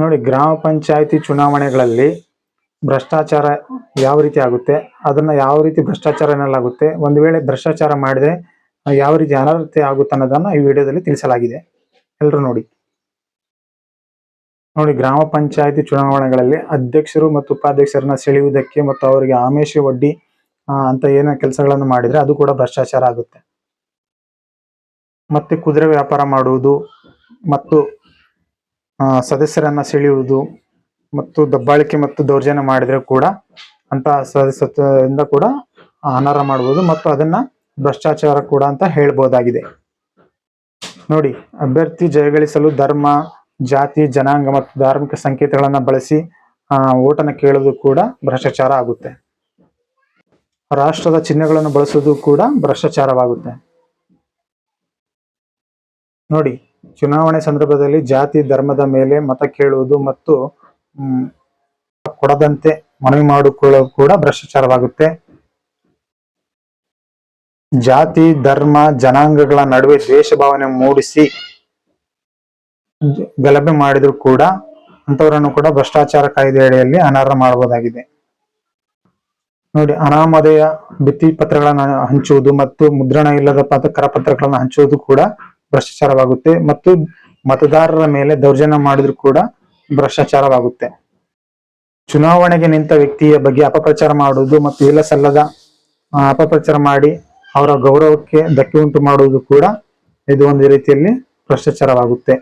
ನೋಡಿ, ಗ್ರಾಮ ಪಂಚಾಯತಿ ಚುನಾವಣೆಗಳಲ್ಲಿ ಭ್ರಷ್ಟಾಚಾರ ಯಾವ ರೀತಿ ಆಗುತ್ತೆ, ಅದನ್ನ ಯಾವ ರೀತಿ ಭ್ರಷ್ಟಾಚಾರ ಎನ್ನಲಾಗುತ್ತೆ, ಒಂದು ವೇಳೆ ಭ್ರಷ್ಟಾಚಾರ ಮಾಡಿದ್ರೆ ಯಾವ ರೀತಿ ಅನರ್ಹತೆ ಆಗುತ್ತೆ ಅನ್ನೋದನ್ನ ಈ ವಿಡಿಯೋದಲ್ಲಿ ತಿಳಿಸಲಾಗಿದೆ. ಎಲ್ಲರೂ ನೋಡಿ. ಗ್ರಾಮ ಪಂಚಾಯತಿ ಚುನಾವಣೆಗಳಲ್ಲಿ ಅಧ್ಯಕ್ಷರು ಮತ್ತು ಉಪಾಧ್ಯಕ್ಷರನ್ನ ಸೆಳೆಯುವುದಕ್ಕೆ ಮತ್ತು ಅವರಿಗೆ ಆಮಿಷ ಒಡ್ಡಿ ಅಂತ ಏನೋ ಕೆಲಸಗಳನ್ನು ಮಾಡಿದ್ರೆ ಅದು ಕೂಡ ಭ್ರಷ್ಟಾಚಾರ ಆಗುತ್ತೆ. ಮತ್ತೆ ಕುದುರೆ ವ್ಯಾಪಾರ ಮಾಡುವುದು ಮತ್ತು ಸದಸ್ಯರನ್ನ ಸೆಳೆಯುವುದು ಮತ್ತು ದಬ್ಬಾಳಿಕೆ ಮತ್ತು ದೌರ್ಜನ್ಯ ಮಾಡಿದ್ರೆ ಕೂಡ ಅಂತ ಸದಸ್ಯತ್ವದಿಂದ ಕೂಡ ಅನರ್ಹ ಮಾಡಬಹುದು ಮತ್ತು ಅದನ್ನ ಭ್ರಷ್ಟಾಚಾರ ಕೂಡ ಅಂತ ಹೇಳ್ಬೋದಾಗಿದೆ. ನೋಡಿ, ಅಭ್ಯರ್ಥಿ ಜಯಗಳಿಸಲು ಧರ್ಮ, ಜಾತಿ, ಜನಾಂಗ ಮತ್ತು ಧಾರ್ಮಿಕ ಸಂಕೇತಗಳನ್ನ ಬಳಸಿ ಓಟನ್ನು ಕೇಳೋದು ಕೂಡ ಭ್ರಷ್ಟಾಚಾರ ಆಗುತ್ತೆ. ರಾಷ್ಟ್ರದ ಚಿಹ್ನೆಗಳನ್ನು ಬಳಸೋದು ಕೂಡ ಭ್ರಷ್ಟಾಚಾರವಾಗುತ್ತೆ. ನೋಡಿ, ಚುನಾವಣೆ ಸಂದರ್ಭದಲ್ಲಿ ಜಾತಿ ಧರ್ಮದ ಮೇಲೆ ಮತ ಕೇಳುವುದು ಮತ್ತು ಕೊಡದಂತೆ ಮನವಿ ಮಾಡಿಕೊಳ್ಳೋದು ಕೂಡ ಭ್ರಷ್ಟಾಚಾರವಾಗುತ್ತೆ. ಜಾತಿ, ಧರ್ಮ, ಜನಾಂಗಗಳ ನಡುವೆ ದ್ವೇಷ ಭಾವನೆ ಮೂಡಿಸಿ ಗಲಭೆ ಮಾಡಿದ್ರು ಕೂಡ ಅಂತವರನ್ನು ಕೂಡ ಭ್ರಷ್ಟಾಚಾರ ಕಾಯ್ದೆ ಅಡಿಯಲ್ಲಿ ಅನರ್ಹ ಮಾಡಬಹುದಾಗಿದೆ. ನೋಡಿ, ಅನಾಮಧೇಯ ಭಿತ್ತಿ ಪತ್ರಗಳನ್ನು ಹಂಚುವುದು ಮತ್ತು ಮುದ್ರಣ ಇಲ್ಲದ ಕರಪತ್ರಗಳನ್ನು ಹಂಚುವುದು ಕೂಡ ಭ್ರಷ್ಟಾಚಾರವಾಗುತ್ತೆ ಮತ್ತು ಮತದಾರರ ಮೇಲೆ ದೌರ್ಜನ್ಯ ಮಾಡಿದ್ರು ಕೂಡ ಭ್ರಷ್ಟಾಚಾರವಾಗುತ್ತೆ. ಚುನಾವಣೆಗೆ ನಿಂತ ವ್ಯಕ್ತಿಯ ಬಗ್ಗೆ ಅಪಪ್ರಚಾರ ಮಾಡುವುದು ಮತ್ತು ಇಲ್ಲ ಸಲ್ಲದ ಅಪಪ್ರಚಾರ ಮಾಡಿ ಅವರ ಗೌರವಕ್ಕೆ ಧಕ್ಕೆ ಉಂಟು ಮಾಡುವುದು ಕೂಡ ಇದು ಒಂದು ರೀತಿಯಲ್ಲಿ ಭ್ರಷ್ಟಾಚಾರವಾಗುತ್ತೆ.